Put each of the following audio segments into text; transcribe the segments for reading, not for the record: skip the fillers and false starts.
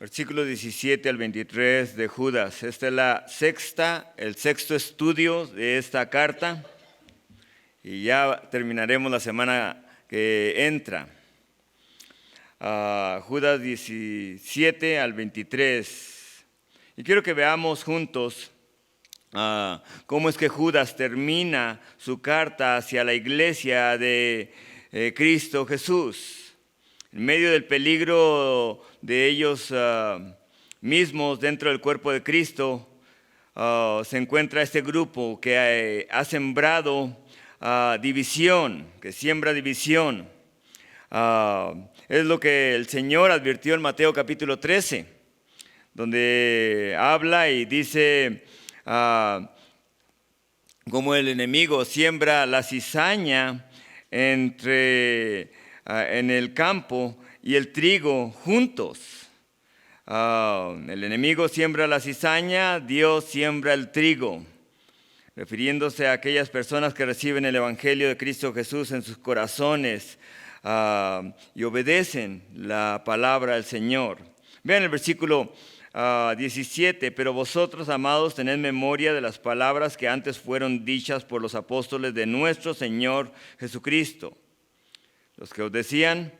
Versículo 17 al 23 de Judas. Esta es el sexto estudio de esta carta y ya terminaremos la semana que entra. Judas 17 al 23. Y quiero que veamos juntos cómo es que Judas termina su carta hacia la iglesia de Cristo Jesús. En medio del peligro de ellos mismos dentro del cuerpo de Cristo, se encuentra este grupo que ha sembrado división, que siembra división. Es lo que el Señor advirtió en Mateo capítulo 13, donde habla y dice como el enemigo siembra la cizaña en el campo y el trigo juntos. El enemigo siembra la cizaña, Dios siembra el trigo, refiriéndose a aquellas personas que reciben el Evangelio de Cristo Jesús en sus corazones y obedecen la palabra del Señor. Vean el versículo 17, pero vosotros, amados, tened memoria de las palabras que antes fueron dichas por los apóstoles de nuestro Señor Jesucristo. Los que os decían,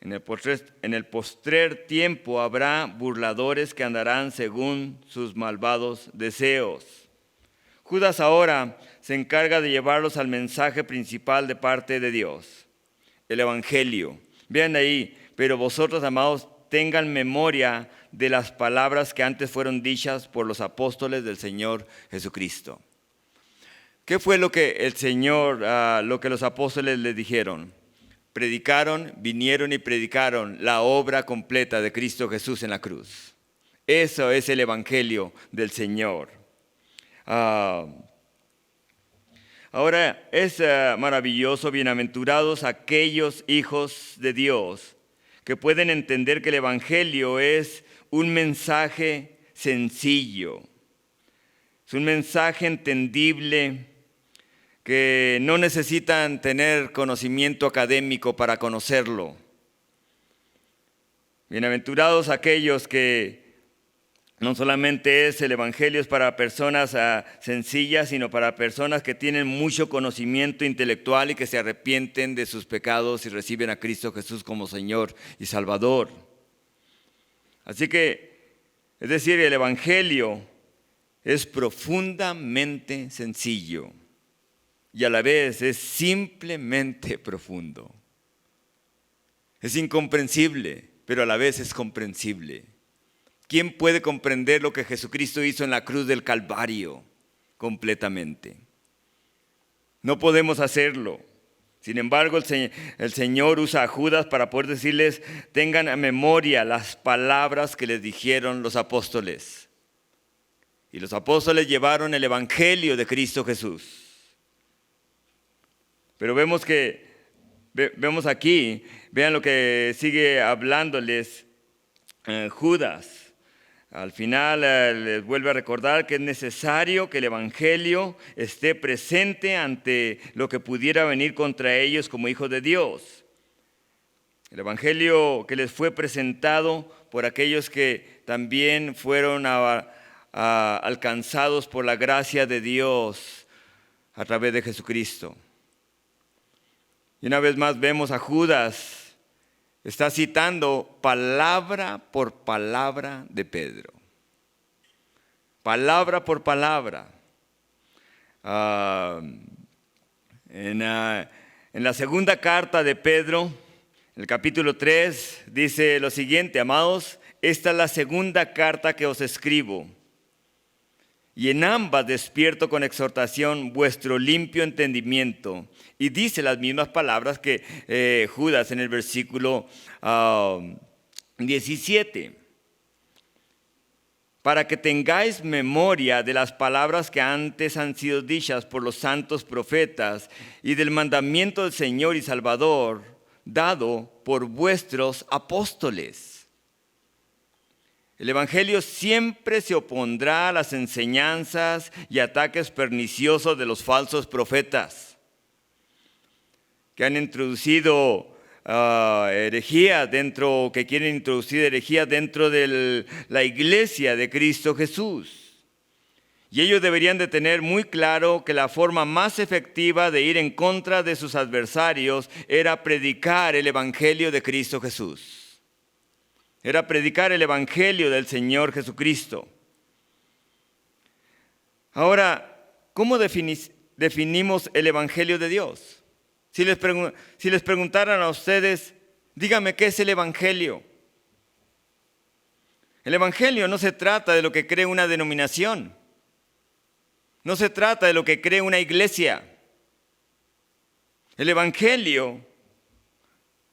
en el postrer tiempo habrá burladores que andarán según sus malvados deseos. Judas ahora se encarga de llevarlos al mensaje principal de parte de Dios, el Evangelio. Vean ahí, pero vosotros, amados, tengan memoria de las palabras que antes fueron dichas por los apóstoles del Señor Jesucristo. ¿Qué fue lo que lo que los apóstoles les dijeron? Predicaron, vinieron y predicaron la obra completa de Cristo Jesús en la cruz. Eso es el Evangelio del Señor. Ahora es maravilloso, bienaventurados aquellos hijos de Dios que pueden entender que el Evangelio es un mensaje sencillo, es un mensaje entendible, que no necesitan tener conocimiento académico para conocerlo. Bienaventurados aquellos que no solamente el Evangelio es para personas sencillas, sino para personas que tienen mucho conocimiento intelectual y que se arrepienten de sus pecados y reciben a Cristo Jesús como Señor y Salvador. Así que, es decir, el Evangelio es profundamente sencillo. Y a la vez es simplemente profundo. Es incomprensible, pero a la vez es comprensible. ¿Quién puede comprender lo que Jesucristo hizo en la cruz del Calvario completamente? No podemos hacerlo. Sin embargo, el Señor usa a Judas para poder decirles, tengan a memoria las palabras que les dijeron los apóstoles. Y los apóstoles llevaron el Evangelio de Cristo Jesús. Pero vemos aquí, vean lo que sigue hablándoles Judas. Al final les vuelve a recordar que es necesario que el Evangelio esté presente ante lo que pudiera venir contra ellos como hijos de Dios. El Evangelio que les fue presentado por aquellos que también fueron alcanzados por la gracia de Dios a través de Jesucristo. Y una vez más vemos a Judas, está citando palabra por palabra de Pedro. Palabra por palabra. En la segunda carta de Pedro, en el capítulo 3, dice lo siguiente: amados, esta es la segunda carta que os escribo. Y en ambas despierto con exhortación vuestro limpio entendimiento. Y dice las mismas palabras que Judas en el versículo 17. Para que tengáis memoria de las palabras que antes han sido dichas por los santos profetas y del mandamiento del Señor y Salvador dado por vuestros apóstoles. El Evangelio siempre se opondrá a las enseñanzas y ataques perniciosos de los falsos profetas que han introducido herejías dentro, que quieren introducir herejías dentro de la iglesia de Cristo Jesús. Y ellos deberían de tener muy claro que la forma más efectiva de ir en contra de sus adversarios era predicar el evangelio de Cristo Jesús. Era predicar el evangelio del Señor Jesucristo. Ahora, ¿cómo definimos el evangelio de Dios? Si les preguntaran a ustedes, dígame qué es el evangelio. El evangelio no se trata de lo que cree una denominación. No se trata de lo que cree una iglesia. El evangelio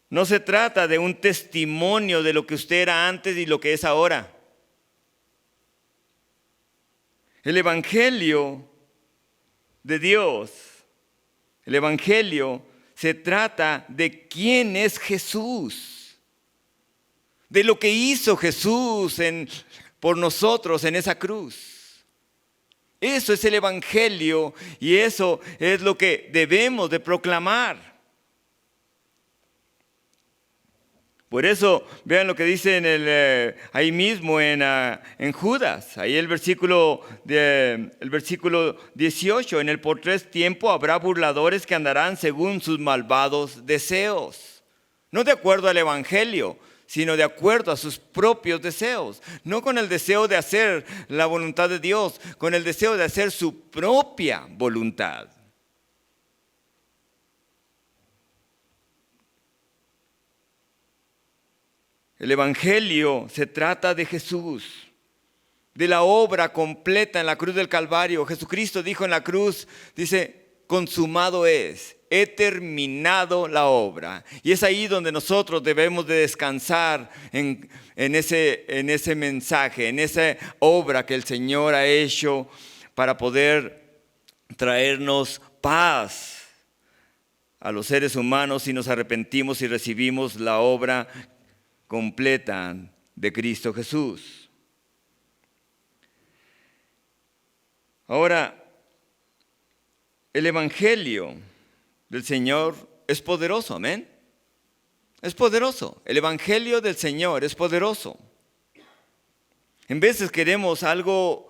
no se trata de un testimonio de lo que usted era antes y lo que es ahora. El evangelio de Dios, el evangelio se trata de quién es Jesús, de lo que hizo Jesús por nosotros en esa cruz. Eso es el evangelio y eso es lo que debemos de proclamar. Por eso, vean lo que dice ahí mismo en Judas, ahí el versículo 18, en el postrer tiempo habrá burladores que andarán según sus malvados deseos. No de acuerdo al evangelio, sino de acuerdo a sus propios deseos. No con el deseo de hacer la voluntad de Dios, con el deseo de hacer su propia voluntad. El evangelio se trata de Jesús, de la obra completa en la cruz del Calvario. Jesucristo dijo en la cruz, dice, consumado es, he terminado la obra. Y es ahí donde nosotros debemos de descansar en ese mensaje, en esa obra que el Señor ha hecho para poder traernos paz a los seres humanos si nos arrepentimos y recibimos la obra completa de Cristo Jesús. Ahora, el evangelio del Señor es poderoso, amén. Es poderoso. El evangelio del Señor es poderoso. En veces queremos algo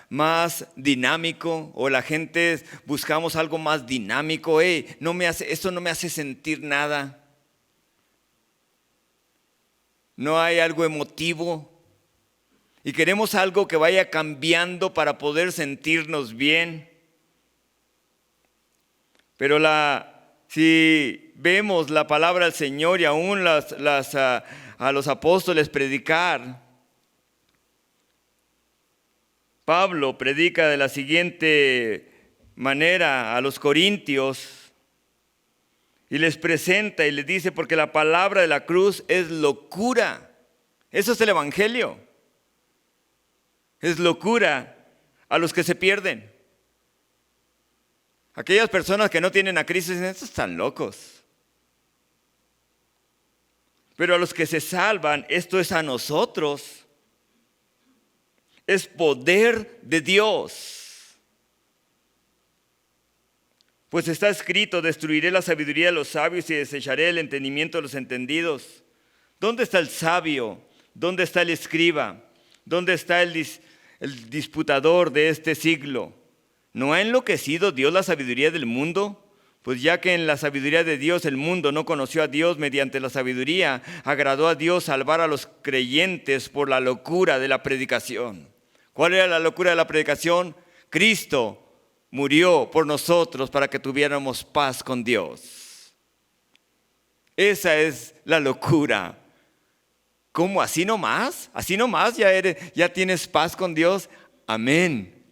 más dinámico, o la gente buscamos algo más dinámico. Esto no me hace sentir nada. No hay algo emotivo y queremos algo que vaya cambiando para poder sentirnos bien. Pero si vemos la palabra del Señor y aún a los apóstoles predicar, Pablo predica de la siguiente manera a los corintios. Y les presenta y les dice, porque la palabra de la cruz es locura. Eso es el evangelio. Es locura a los que se pierden. Aquellas personas que no tienen a Cristo dicen, estos están locos. Pero a los que se salvan, esto es a nosotros. Es poder de Dios. Pues está escrito, destruiré la sabiduría de los sabios y desecharé el entendimiento de los entendidos. ¿Dónde está el sabio? ¿Dónde está el escriba? ¿Dónde está el disputador de este siglo? ¿No ha enloquecido Dios la sabiduría del mundo? Pues ya que en la sabiduría de Dios el mundo no conoció a Dios, mediante la sabiduría agradó a Dios salvar a los creyentes por la locura de la predicación. ¿Cuál era la locura de la predicación? Cristo murió por nosotros para que tuviéramos paz con Dios. Esa es la locura. ¿Cómo? ¿Así nomás? ¿Así nomás ya tienes paz con Dios? Amén.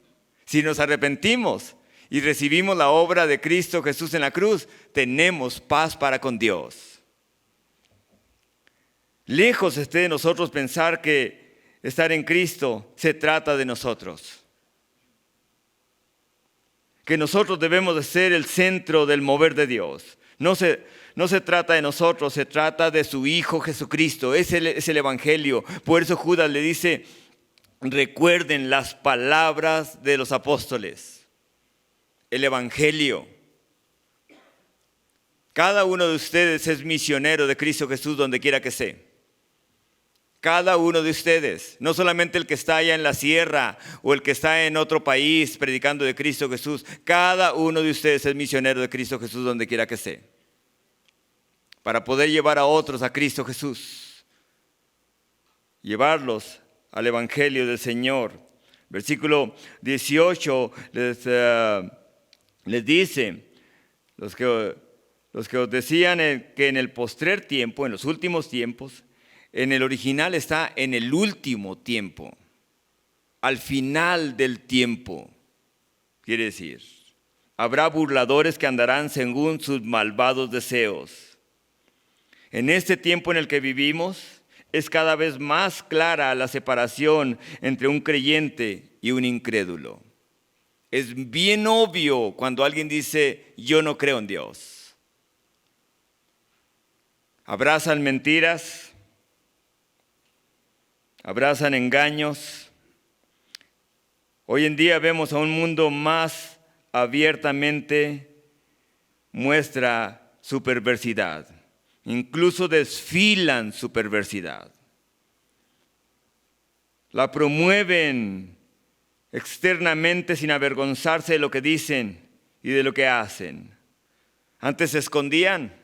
Si nos arrepentimos y recibimos la obra de Cristo Jesús en la cruz, tenemos paz para con Dios. Lejos esté de nosotros pensar que estar en Cristo se trata de nosotros. Que nosotros debemos de ser el centro del mover de Dios. No se trata de nosotros, se trata de su Hijo Jesucristo. Es el evangelio. Por eso Judas le dice, recuerden las palabras de los apóstoles. El evangelio. Cada uno de ustedes es misionero de Cristo Jesús donde quiera que esté. Cada uno de ustedes, no solamente el que está allá en la sierra o el que está en otro país predicando de Cristo Jesús. Cada uno de ustedes es misionero de Cristo Jesús donde quiera que esté. Para poder llevar a otros a Cristo Jesús. Llevarlos al Evangelio del Señor. Versículo 18 les dice, los que os decían que en el postrer tiempo, en los últimos tiempos, en el original está en el último tiempo, al final del tiempo. Quiere decir, habrá burladores que andarán según sus malvados deseos. En este tiempo en el que vivimos, es cada vez más clara la separación entre un creyente y un incrédulo. Es bien obvio cuando alguien dice, yo no creo en Dios. Abrazan mentiras, abrazan engaños. Hoy en día vemos a un mundo más abiertamente muestra su perversidad. Incluso desfilan su perversidad. La promueven externamente sin avergonzarse de lo que dicen y de lo que hacen. Antes se escondían,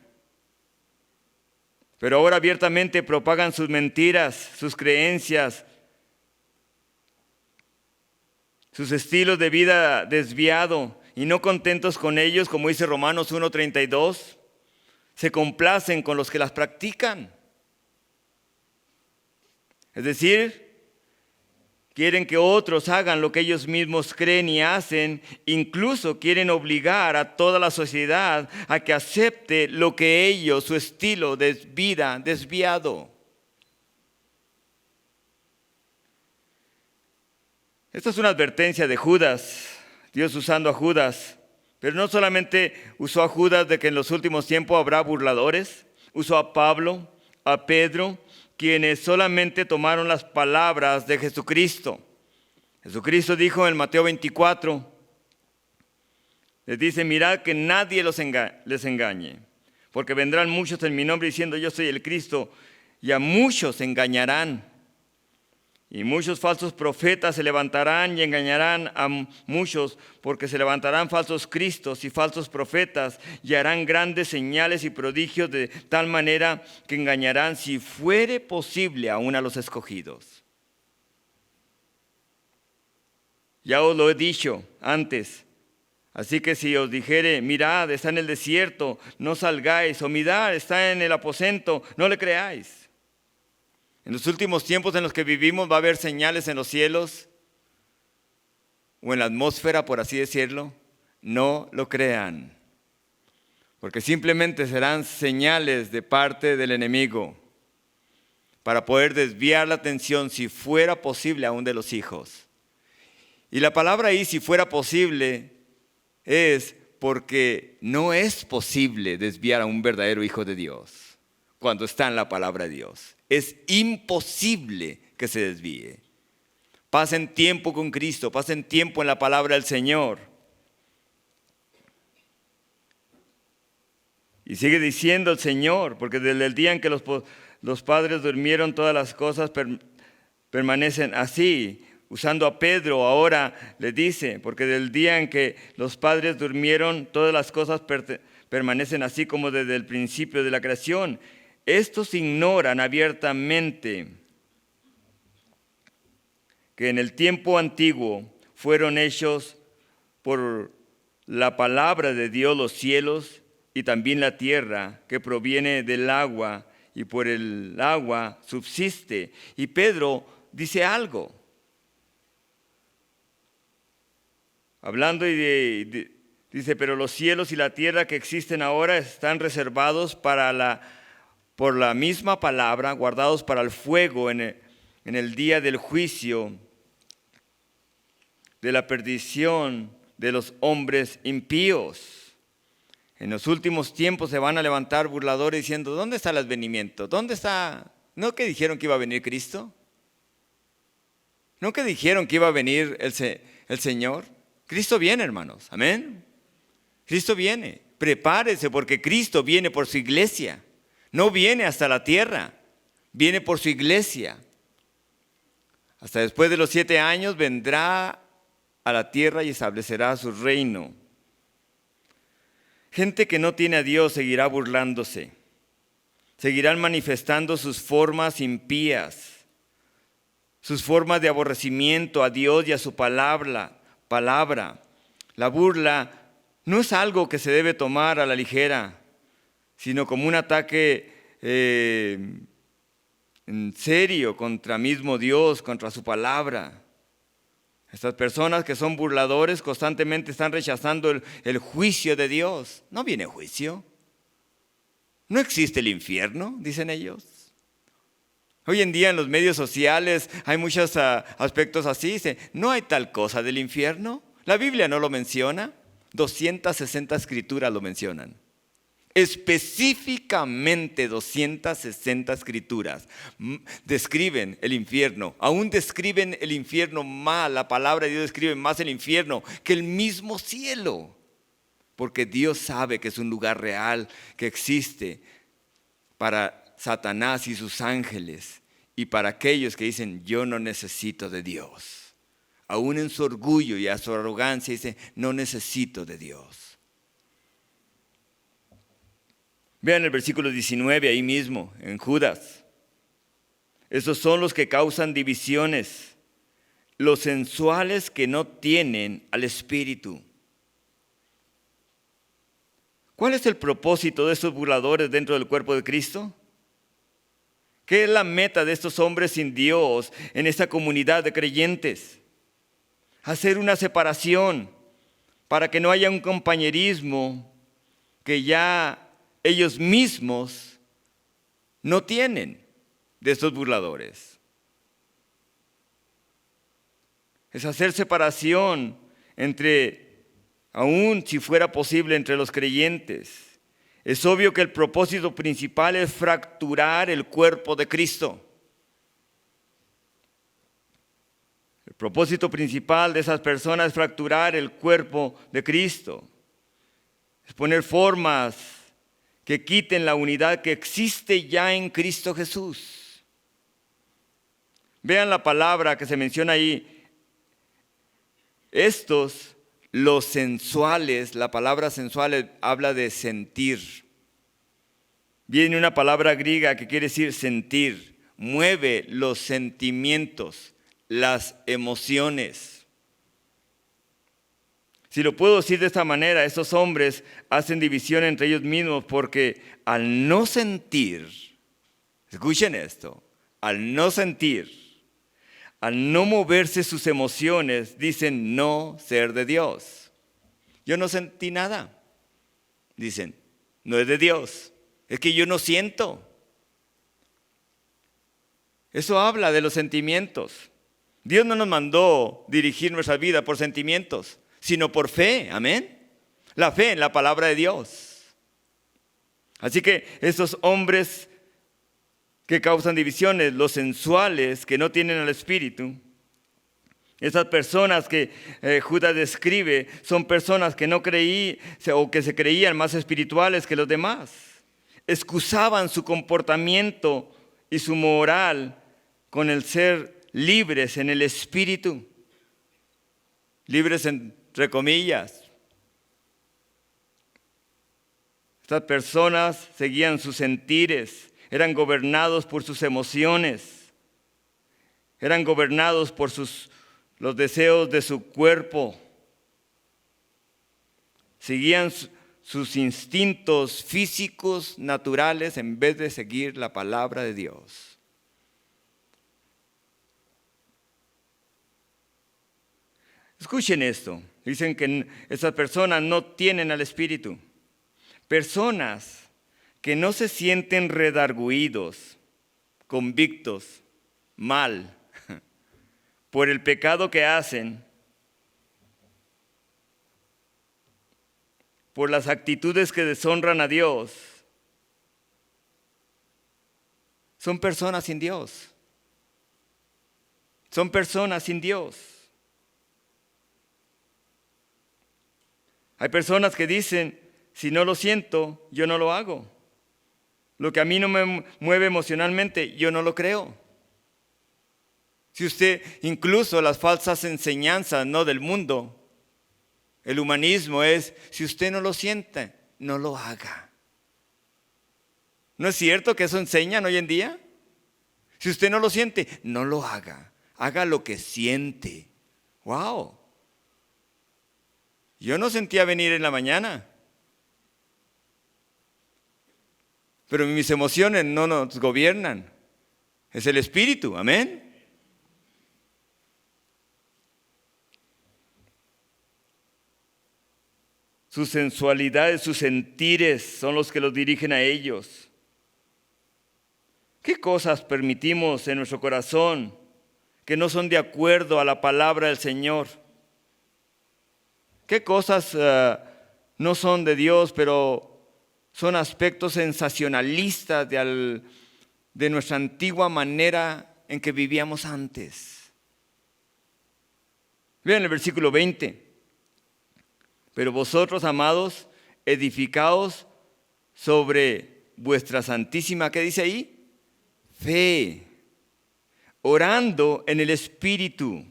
pero ahora abiertamente propagan sus mentiras, sus creencias, sus estilos de vida desviado, y no contentos con ellos, como dice Romanos 1:32, se complacen con los que las practican. Es decir, quieren que otros hagan lo que ellos mismos creen y hacen. Incluso quieren obligar a toda la sociedad a que acepte lo que ellos, su estilo de vida desviado. Esta es una advertencia de Judas, Dios usando a Judas. Pero no solamente usó a Judas de que en los últimos tiempos habrá burladores, usó a Pablo, a Pedro, quienes solamente tomaron las palabras de Jesucristo. Jesucristo dijo en Mateo 24, les dice, mirad que nadie les engañe, porque vendrán muchos en mi nombre diciendo yo soy el Cristo, y a muchos engañarán. Y muchos falsos profetas se levantarán y engañarán a muchos, porque se levantarán falsos cristos y falsos profetas y harán grandes señales y prodigios de tal manera que engañarán, si fuere posible, aún a los escogidos. Ya os lo he dicho antes, así que si os dijere, mirad, está en el desierto, no salgáis, o mirad, está en el aposento, no le creáis. En los últimos tiempos en los que vivimos va a haber señales en los cielos o en la atmósfera, por así decirlo. No lo crean, porque simplemente serán señales de parte del enemigo para poder desviar la atención, si fuera posible, aún de los hijos. Y la palabra ahí, si fuera posible, es porque no es posible desviar a un verdadero hijo de Dios cuando está en la palabra de Dios. Es imposible que se desvíe. Pasen tiempo con Cristo, pasen tiempo en la palabra del Señor. Y sigue diciendo el Señor, porque desde el día en que los padres durmieron, todas las cosas permanecen así. Usando a Pedro, ahora le dice, porque desde el día en que los padres durmieron, todas las cosas permanecen así como desde el principio de la creación. Estos ignoran abiertamente que en el tiempo antiguo fueron hechos por la palabra de Dios los cielos y también la tierra, que proviene del agua y por el agua subsiste. Y Pedro dice algo, hablando dice, pero los cielos y la tierra que existen ahora están reservados por la misma palabra, guardados para el fuego en el día del juicio, de la perdición de los hombres impíos. En los últimos tiempos se van a levantar burladores diciendo, ¿dónde está el advenimiento? ¿Dónde está? ¿No que dijeron que iba a venir Cristo? ¿No que dijeron que iba a venir el Señor? Cristo viene, hermanos, amén. Cristo viene. prepárese porque Cristo viene por su iglesia. No viene hasta la tierra, viene por su iglesia. Hasta después de los 7 años vendrá a la tierra y establecerá su reino. Gente que no tiene a Dios seguirá burlándose. Seguirán manifestando sus formas impías, sus formas de aborrecimiento a Dios y a su palabra. La burla no es algo que se debe tomar a la ligera, sino como un ataque en serio contra mismo Dios, contra su palabra. Estas personas que son burladores constantemente están rechazando el juicio de Dios. No viene juicio. No existe el infierno, dicen ellos. Hoy en día en los medios sociales hay muchos aspectos así. Dice, no hay tal cosa del infierno. La Biblia no lo menciona. 260 escrituras lo mencionan. Específicamente 260 escrituras describen el infierno. Aún describen el infierno más. La palabra de Dios describe más el infierno que el mismo cielo. Porque Dios sabe que es un lugar real que existe para Satanás y sus ángeles y para aquellos que dicen, yo no necesito de Dios. Aún en su orgullo y a su arrogancia dice, no necesito de Dios. Vean el versículo 19 ahí mismo, en Judas. Esos son los que causan divisiones, los sensuales que no tienen al Espíritu. ¿Cuál es el propósito de estos burladores dentro del cuerpo de Cristo? ¿Qué es la meta de estos hombres sin Dios en esta comunidad de creyentes? Hacer una separación para que no haya un compañerismo que ya ellos mismos no tienen de estos burladores. Es hacer separación entre, aún si fuera posible, entre los creyentes. Es obvio que el propósito principal es fracturar el cuerpo de Cristo. El propósito principal de esas personas es fracturar el cuerpo de Cristo. Es poner formas que quiten la unidad que existe ya en Cristo Jesús. Vean la palabra que se menciona ahí. Estos, los sensuales, la palabra sensual habla de sentir. Viene una palabra griega que quiere decir sentir. Mueve los sentimientos, las emociones. Si lo puedo decir de esta manera, estos hombres hacen división entre ellos mismos porque al no sentir, escuchen esto, al no sentir, al no moverse sus emociones, dicen no ser de Dios. Yo no sentí nada. Dicen, no es de Dios. Es que yo no siento. Eso habla de los sentimientos. Dios no nos mandó dirigir nuestra vida por sentimientos, sino por fe. Amén. La fe en la palabra de Dios. Así que estos hombres que causan divisiones, los sensuales que no tienen al Espíritu, esas personas que Judas describe son personas que no creían o que se creían más espirituales que los demás. Excusaban su comportamiento y su moral con el ser libres en el Espíritu. Libres entre comillas. Estas personas seguían sus sentires. Eran gobernados por sus emociones, eran gobernados por los deseos de su cuerpo, seguían sus instintos físicos naturales en vez de seguir la palabra de Dios. Escuchen esto, dicen que esas personas no tienen al Espíritu, personas que no se sienten redarguidos, convictos, mal, por el pecado que hacen, por las actitudes que deshonran a Dios, son personas sin Dios. Son personas sin Dios. Hay personas que dicen, si no lo siento, yo no lo hago. Lo que a mí no me mueve emocionalmente, yo no lo creo. Si usted, incluso las falsas enseñanzas, no del mundo, el humanismo es, si usted no lo siente, no lo haga. ¿No es cierto que eso enseñan hoy en día? Si usted no lo siente, no lo haga. Haga lo que siente. ¡Wow! Yo no sentía venir en la mañana. Pero mis emociones no nos gobiernan. Es el Espíritu. Amén. Sus sensualidades, sus sentires son los que los dirigen a ellos. ¿Qué cosas permitimos en nuestro corazón que no son de acuerdo a la palabra del Señor? ¿Qué cosas no son de Dios, pero son aspectos sensacionalistas de nuestra antigua manera en que vivíamos antes? Vean el versículo 20. Pero vosotros, amados, edificaos sobre vuestra santísima, ¿qué dice ahí? Fe, orando en el Espíritu.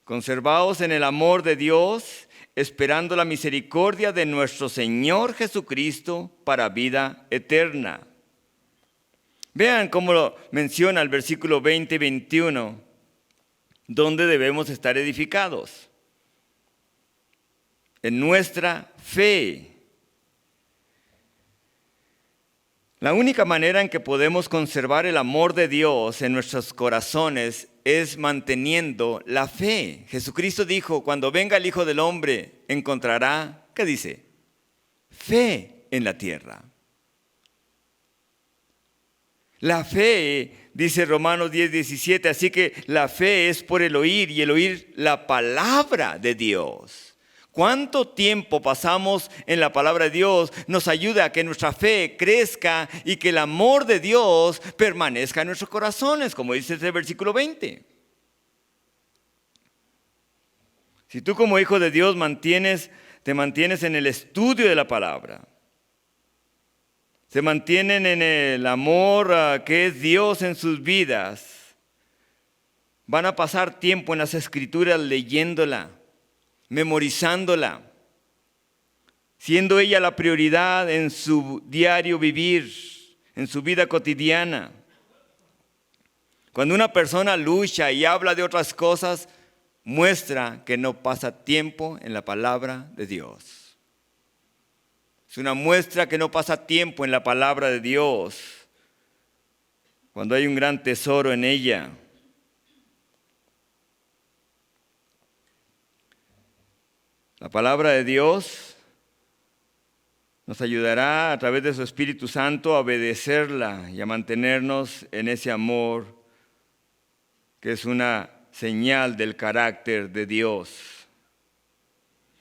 Conservaos en el amor de Dios, esperando la misericordia de nuestro Señor Jesucristo para vida eterna. Vean cómo lo menciona el versículo 20 y 21, donde debemos estar edificados. En nuestra fe. La única manera en que podemos conservar el amor de Dios en nuestros corazones es manteniendo la fe. Jesucristo dijo, cuando venga el Hijo del Hombre, encontrará, ¿qué dice? Fe en la tierra. La fe, dice Romanos 10:17, así que la fe es por el oír y el oír la palabra de Dios. ¿Cuánto tiempo pasamos en la palabra de Dios nos ayuda a que nuestra fe crezca y que el amor de Dios permanezca en nuestros corazones, como dice este versículo 20? Si tú como hijo de Dios te mantienes en el estudio de la palabra, se mantienen en el amor que es Dios en sus vidas, van a pasar tiempo en las Escrituras leyéndola, memorizándola, siendo ella la prioridad en su diario vivir, en su vida cotidiana. Cuando una persona lucha y habla de otras cosas, muestra que no pasa tiempo en la palabra de Dios. Es una muestra que no pasa tiempo en la palabra de Dios, cuando hay un gran tesoro en ella. La palabra de Dios nos ayudará a través de su Espíritu Santo a obedecerla y a mantenernos en ese amor que es una señal del carácter de Dios.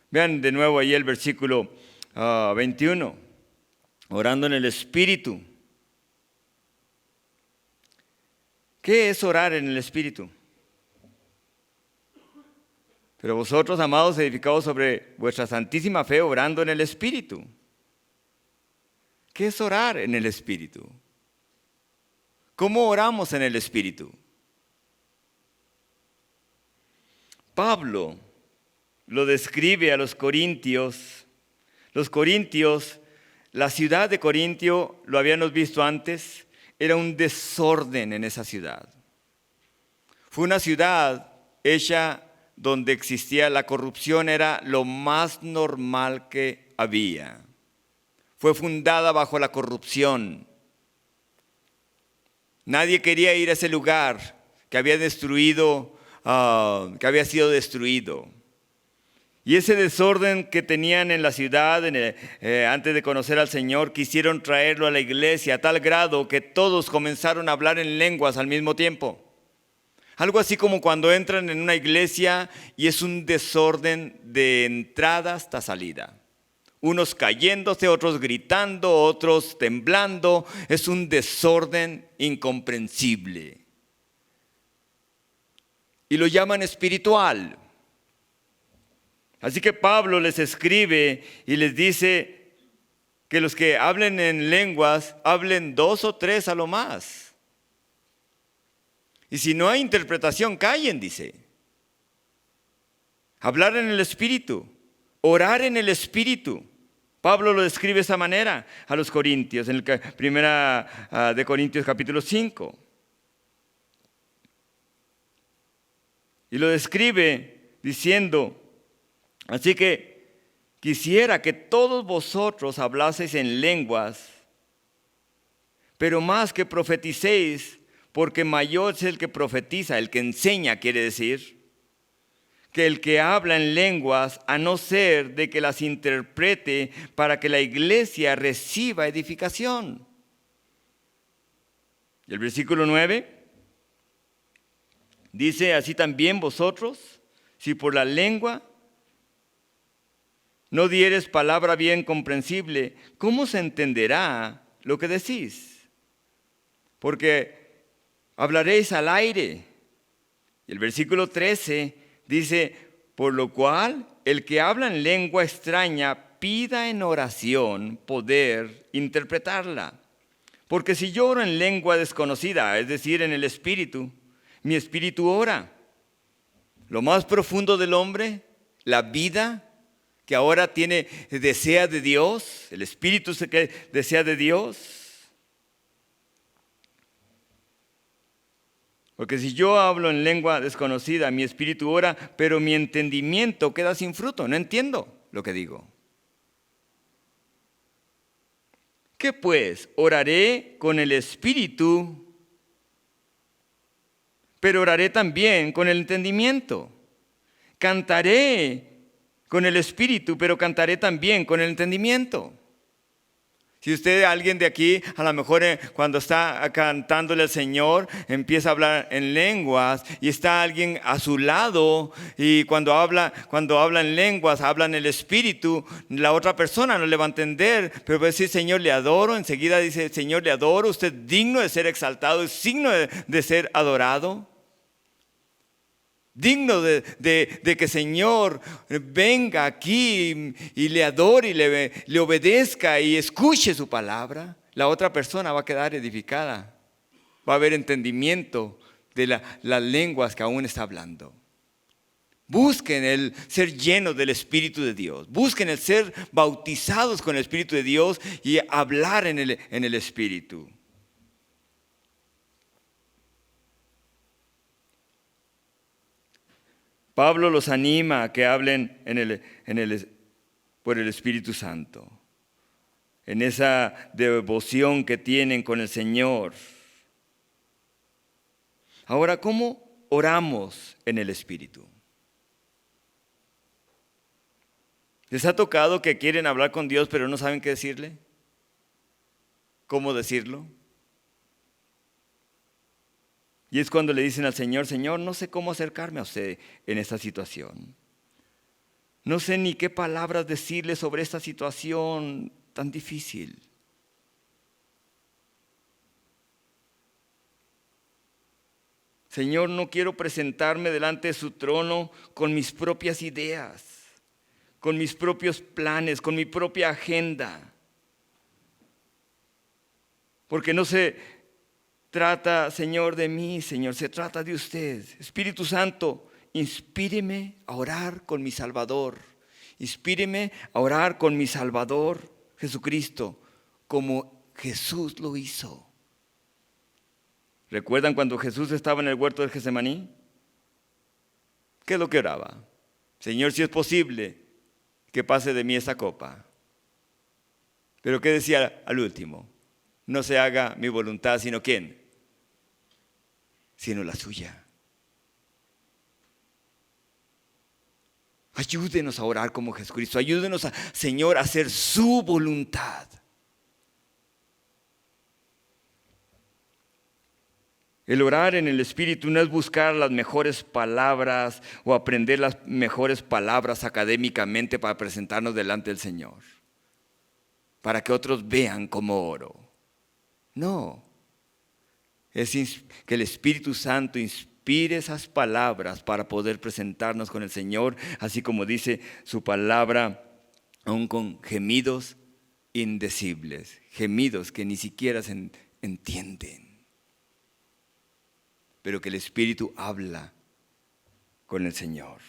Vean de nuevo ahí el versículo 21, orando en el Espíritu. ¿Qué es orar en el Espíritu? Pero vosotros, amados, edificados sobre vuestra santísima fe, orando en el Espíritu. ¿Qué es orar en el Espíritu? ¿Cómo oramos en el Espíritu? Pablo lo describe a los corintios. Los corintios, la ciudad de Corintio, lo habíamos visto antes, era un desorden en esa ciudad. Fue una ciudad hecha donde existía la corrupción, era lo más normal que había. Fue fundada bajo la corrupción. Nadie quería ir a ese lugar que había sido destruido. Y ese desorden que tenían en la ciudad antes de conocer al Señor, quisieron traerlo a la iglesia a tal grado que todos comenzaron a hablar en lenguas al mismo tiempo. Algo así como cuando entran en una iglesia y es un desorden de entrada hasta salida. Unos cayéndose, otros gritando, otros temblando. Es un desorden incomprensible. Y lo llaman espiritual. Así que Pablo les escribe y les dice que los que hablen en lenguas, hablen 2 o 3 a lo más. Y si no hay interpretación, callen, dice. Hablar en el Espíritu, orar en el Espíritu. Pablo lo describe de esa manera a los corintios, en el primera de Corintios capítulo 5. Y lo describe diciendo, así que quisiera que todos vosotros hablaseis en lenguas, pero más que profeticéis, porque mayor es el que profetiza, el que enseña, quiere decir, que el que habla en lenguas, a no ser de que las interprete para que la iglesia reciba edificación. Y el versículo 9 dice, así también vosotros, si por la lengua no dieres palabra bien comprensible, ¿cómo se entenderá lo que decís? Porque hablaréis al aire. Y el versículo 13 dice, por lo cual el que habla en lengua extraña pida en oración poder interpretarla. Porque si yo oro en lengua desconocida, es decir, en el espíritu, mi espíritu ora. Lo más profundo del hombre, la vida que ahora desea de Dios, el espíritu que desea de Dios. Porque si yo hablo en lengua desconocida, mi espíritu ora, pero mi entendimiento queda sin fruto. No entiendo lo que digo. ¿Qué pues? Oraré con el espíritu, pero oraré también con el entendimiento. Cantaré con el espíritu, pero cantaré también con el entendimiento. Si usted, alguien de aquí, a lo mejor cuando está cantándole al Señor, empieza a hablar en lenguas y está alguien a su lado y cuando habla en lenguas, habla en el Espíritu, la otra persona no le va a entender, pero va a decir, Señor, le adoro. Enseguida dice, Señor, le adoro. Usted es digno de ser exaltado, es digno de ser adorado. Digno de que Señor venga aquí y le adore y le obedezca y escuche su palabra. La otra persona va a quedar edificada. Va a haber entendimiento de las lenguas que aún está hablando. Busquen el ser llenos del Espíritu de Dios. Busquen el ser bautizados con el Espíritu de Dios y hablar en el Espíritu. Pablo los anima a que hablen por el Espíritu Santo, en esa devoción que tienen con el Señor. Ahora, ¿cómo oramos en el Espíritu? ¿Les ha tocado que quieren hablar con Dios pero no saben qué decirle? ¿Cómo decirlo? Y es cuando le dicen al Señor, Señor, no sé cómo acercarme a usted en esta situación. No sé ni qué palabras decirle sobre esta situación tan difícil. Señor, no quiero presentarme delante de su trono con mis propias ideas, con mis propios planes, con mi propia agenda. Porque no se trata, Señor, de mí, Señor, se trata de usted. Espíritu Santo, inspíreme a orar con mi Salvador. Inspíreme a orar con mi Salvador, Jesucristo, como Jesús lo hizo. ¿Recuerdan cuando Jesús estaba en el huerto del Getsemaní? ¿Qué es lo que oraba? Señor, si es posible, que pase de mí esta copa. Pero ¿qué decía al último? No se haga mi voluntad, sino ¿quién? Sino la suya. Ayúdenos a orar como Jesucristo. Ayúdenos, Señor, a hacer su voluntad. El orar en el Espíritu no es buscar las mejores palabras o aprender las mejores palabras académicamente para presentarnos delante del Señor, para que otros vean cómo oro. No, es que el Espíritu Santo inspire inspire esas palabras para poder presentarnos con el Señor, así como dice su palabra, aún con gemidos indecibles, gemidos que ni siquiera se entienden, pero que el Espíritu habla con el Señor.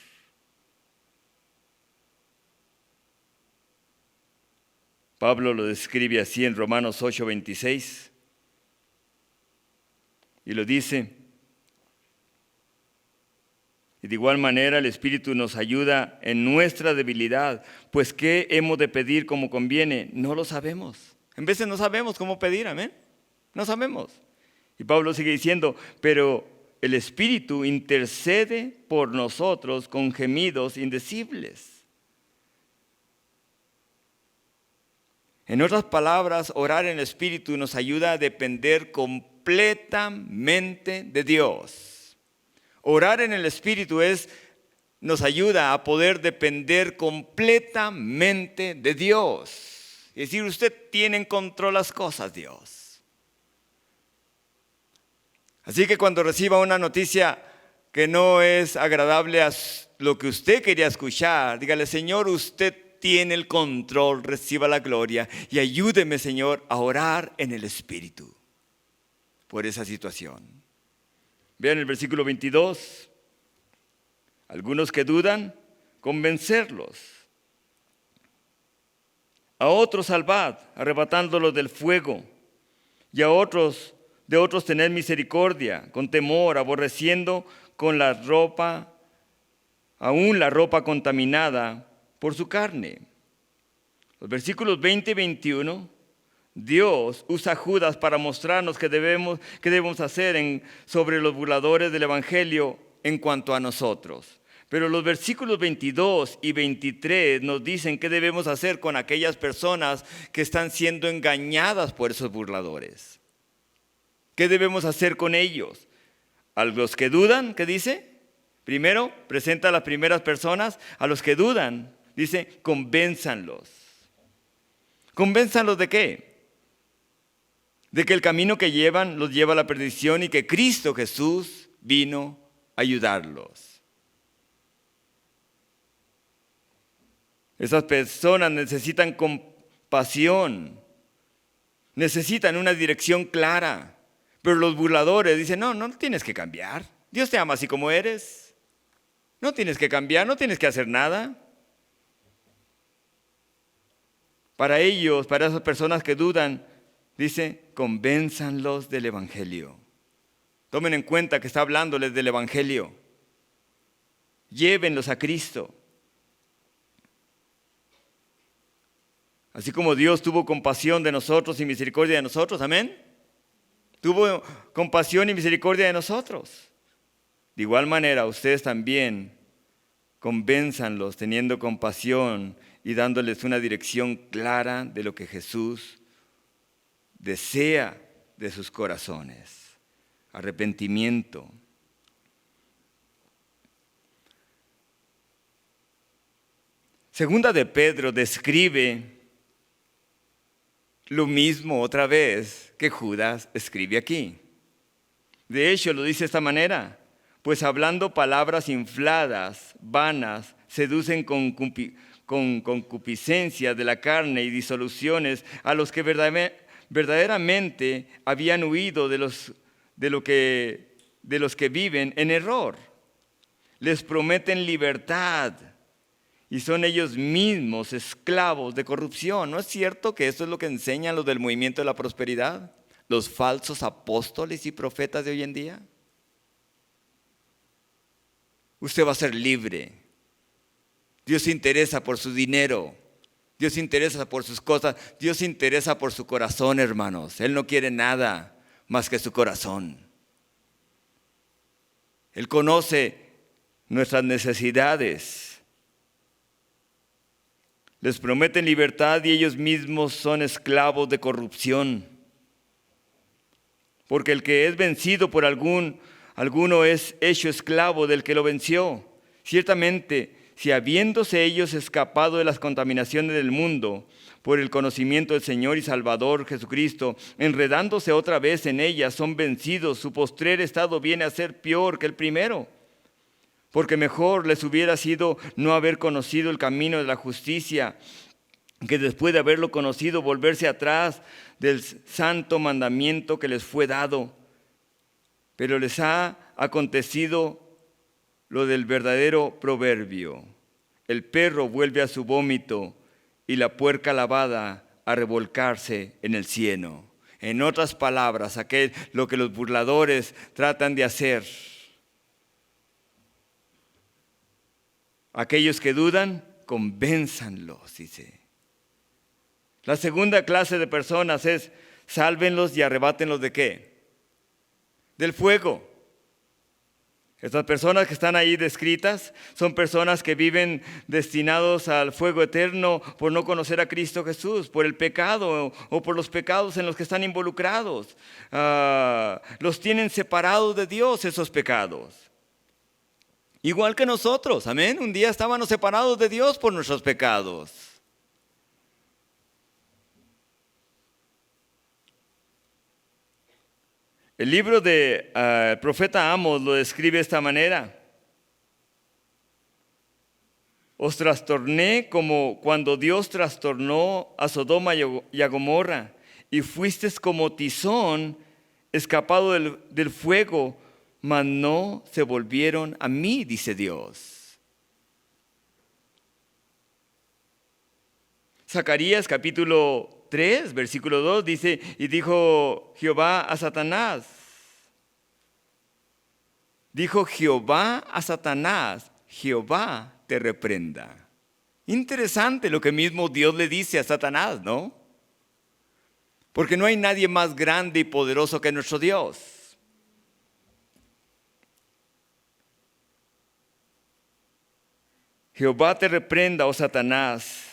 Pablo lo describe así en Romanos 8:26 y lo dice: y de igual manera el Espíritu nos ayuda en nuestra debilidad, pues ¿qué hemos de pedir como conviene? No lo sabemos. En veces no sabemos cómo pedir, amén. No sabemos. Y Pablo sigue diciendo, pero el Espíritu intercede por nosotros con gemidos indecibles. En otras palabras, orar en el Espíritu nos ayuda a depender completamente de Dios. Orar en el Espíritu nos ayuda a poder depender completamente de Dios. Es decir, usted tiene en control las cosas, Dios. Así que cuando reciba una noticia que no es agradable a lo que usted quería escuchar, dígale, Señor, usted tiene el control, reciba la gloria y ayúdeme, Señor, a orar en el Espíritu por esa situación. Vean el versículo 22. Algunos que dudan, convencerlos. A otros salvad, arrebatándolos del fuego. Y a otros, de otros tened misericordia, con temor, aborreciendo con la ropa, aún la ropa contaminada por su carne. Los versículos 20 y 21, Dios usa a Judas para mostrarnos qué debemos hacer sobre los burladores del Evangelio en cuanto a nosotros. Pero los versículos 22 y 23 nos dicen qué debemos hacer con aquellas personas que están siendo engañadas por esos burladores. ¿Qué debemos hacer con ellos? A los que dudan, ¿qué dice? Primero, presenta a las primeras personas. A los que dudan, dice, convénzanlos. ¿Convénzanlos de qué? De que el camino que llevan los lleva a la perdición y que Cristo Jesús vino a ayudarlos. Esas personas necesitan compasión, necesitan una dirección clara. Pero los burladores dicen, no tienes que cambiar. Dios te ama así como eres. No tienes que cambiar, no tienes que hacer nada. Para ellos, para esas personas que dudan, dice, convénzanlos del Evangelio. Tomen en cuenta que está hablándoles del Evangelio. Llévenlos a Cristo. Así como Dios tuvo compasión de nosotros y misericordia de nosotros, amén. Tuvo compasión y misericordia de nosotros. De igual manera, ustedes también convénzanlos teniendo compasión y dándoles una dirección clara de lo que Jesús desea de sus corazones. Arrepentimiento. Segunda de Pedro describe lo mismo otra vez que Judas escribe aquí. De hecho, lo dice de esta manera. Pues hablando palabras infladas, vanas, seducen con concupiscencia de la carne y disoluciones a los que verdaderamente habían huido de los que viven en error. Les prometen libertad y son ellos mismos esclavos de corrupción. ¿No es cierto que esto es lo que enseñan los del movimiento de la prosperidad? Los falsos apóstoles y profetas de hoy en día. Usted va a ser libre. Dios se interesa por su dinero. Dios se interesa por sus cosas. Dios se interesa por su corazón, hermanos. Él no quiere nada más que su corazón. Él conoce nuestras necesidades. Les prometen libertad y ellos mismos son esclavos de corrupción. Porque el que es vencido por alguno es hecho esclavo del que lo venció. Ciertamente, si habiéndose ellos escapado de las contaminaciones del mundo por el conocimiento del Señor y Salvador Jesucristo, enredándose otra vez en ellas, son vencidos, su postrer estado viene a ser peor que el primero. Porque mejor les hubiera sido no haber conocido el camino de la justicia, que después de haberlo conocido, volverse atrás del santo mandamiento que les fue dado. Pero les ha acontecido lo del verdadero proverbio: el perro vuelve a su vómito y la puerca lavada a revolcarse en el cieno. En otras palabras, lo que los burladores tratan de hacer. Aquellos que dudan, convénzanlos, dice. La segunda clase de personas es: sálvenlos y arrebátenlos ¿de qué? Del fuego. Estas personas que están ahí descritas son personas que viven destinados al fuego eterno por no conocer a Cristo Jesús, por el pecado o por los pecados en los que están involucrados. Los tienen separados de Dios esos pecados. Igual que nosotros, amén. Un día estábamos separados de Dios por nuestros pecados. El libro del profeta Amos lo describe de esta manera: os trastorné como cuando Dios trastornó a Sodoma y a Gomorra, y fuisteis como tizón escapado del fuego, mas no se volvieron a mí, dice Dios. Zacarías capítulo 3, versículo 2 dice: y dijo Jehová a Satanás. Dijo Jehová a Satanás: Jehová te reprenda. Interesante lo que mismo Dios le dice a Satanás, ¿no? Porque no hay nadie más grande y poderoso que nuestro Dios. Jehová te reprenda, oh Satanás.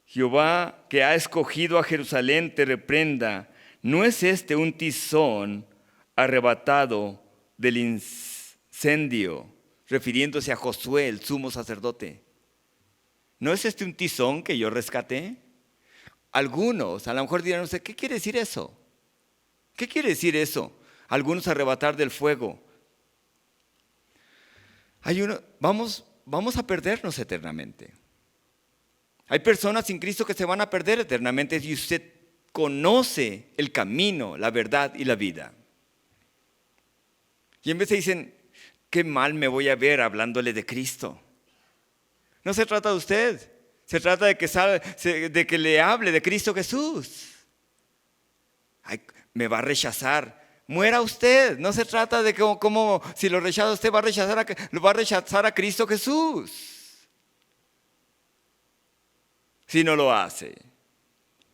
Jehová, que ha escogido a Jerusalén, te reprenda. ¿No es este un tizón arrebatado del incendio? Refiriéndose a Josué, el sumo sacerdote. ¿No es este un tizón que yo rescaté? Algunos a lo mejor dirán: ¿qué quiere decir eso? ¿Qué quiere decir eso? Algunos arrebatar del fuego. Vamos a perdernos eternamente. Hay personas sin Cristo que se van a perder eternamente si usted conoce el camino, la verdad y la vida. Y en vez de dicen: qué mal me voy a ver hablándole de Cristo. No se trata de usted, se trata de que le hable de Cristo Jesús. Ay, me va a rechazar. Muera usted. No se trata de cómo si lo rechaza usted, va a rechazar a Cristo Jesús si no lo hace.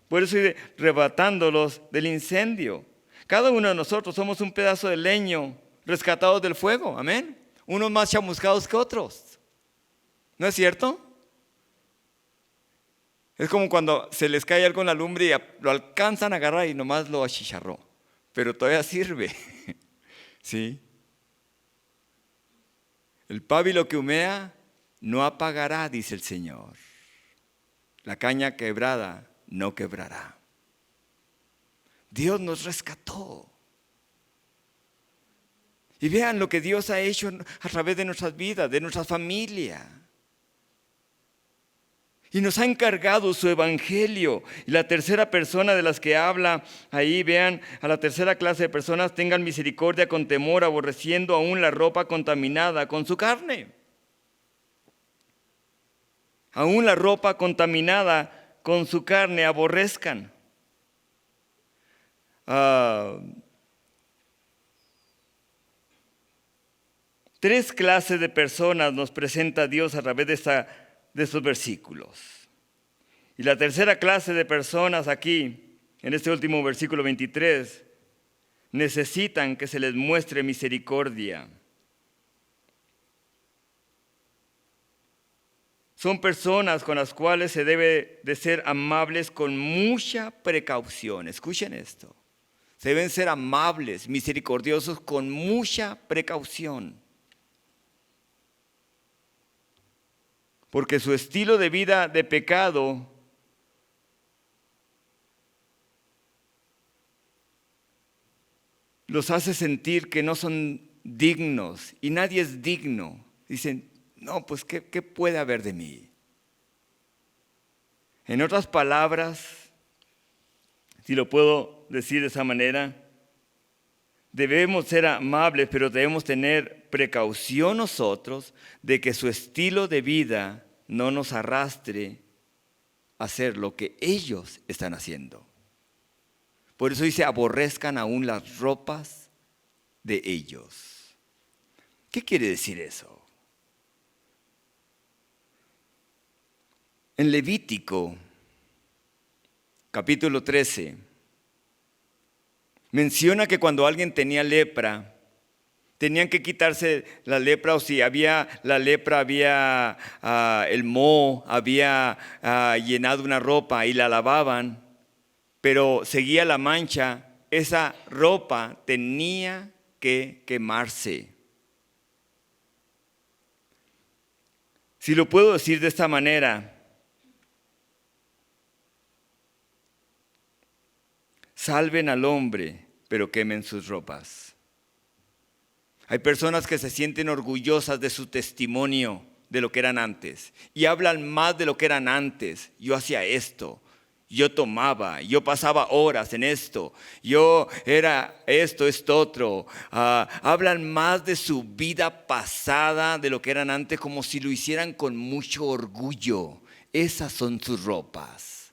Por eso ir arrebatándolos del incendio. Cada uno de nosotros somos un pedazo de leño rescatados del fuego, amén. Unos más chamuscados que otros. ¿No es cierto? Es como cuando se les cae algo en la lumbre y lo alcanzan a agarrar y nomás lo achicharró. Pero todavía sirve. ¿Sí? El pábilo que humea no apagará, dice el Señor. La caña quebrada no quebrará. Dios nos rescató. Y vean lo que Dios ha hecho a través de nuestras vidas, de nuestra familia. Y nos ha encargado su evangelio. Y la tercera persona de las que habla ahí, vean, a la tercera clase de personas: tengan misericordia con temor, aborreciendo aún la ropa contaminada con su carne. Aún la ropa contaminada con su carne aborrezcan. Tres clases de personas nos presenta Dios a través de estos versículos. Y la tercera clase de personas aquí, en este último versículo 23, necesitan que se les muestre misericordia. Son personas con las cuales se debe de ser amables con mucha precaución. Escuchen esto. Se deben ser amables, misericordiosos con mucha precaución. porque su estilo de vida de pecado los hace sentir que no son dignos y nadie es digno. Dicen, no, pues ¿qué puede haber de mí? En otras palabras, si lo puedo decir de esa manera, debemos ser amables, pero debemos tener precaución nosotros de que su estilo de vida no nos arrastre a hacer lo que ellos están haciendo. Por eso dice, aborrezcan aún las ropas de ellos. ¿Qué quiere decir eso? En Levítico, capítulo 13, menciona que cuando alguien tenía lepra, tenían que quitarse la lepra, o si había la lepra, había el moho, había llenado una ropa y la lavaban, pero seguía la mancha, esa ropa tenía que quemarse. Si lo puedo decir de esta manera, salven al hombre, pero quemen sus ropas. Hay personas que se sienten orgullosas de su testimonio, de lo que eran antes, y hablan más de lo que eran antes. Yo hacía esto, yo tomaba, yo pasaba horas en esto, yo era esto, esto otro. Hablan más de su vida pasada, de lo que eran antes, como si lo hicieran con mucho orgullo. Esas son sus ropas.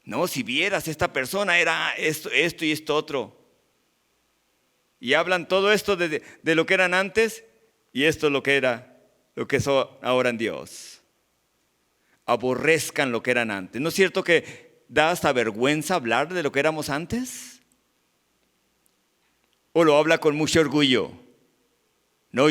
No, si vieras, esta persona era esto y esto otro. Y hablan todo esto de lo que eran antes, y esto es lo que son ahora en Dios. Aborrezcan lo que eran antes. ¿No es cierto que da hasta vergüenza hablar de lo que éramos antes? ¿O lo habla con mucho orgullo? No, yo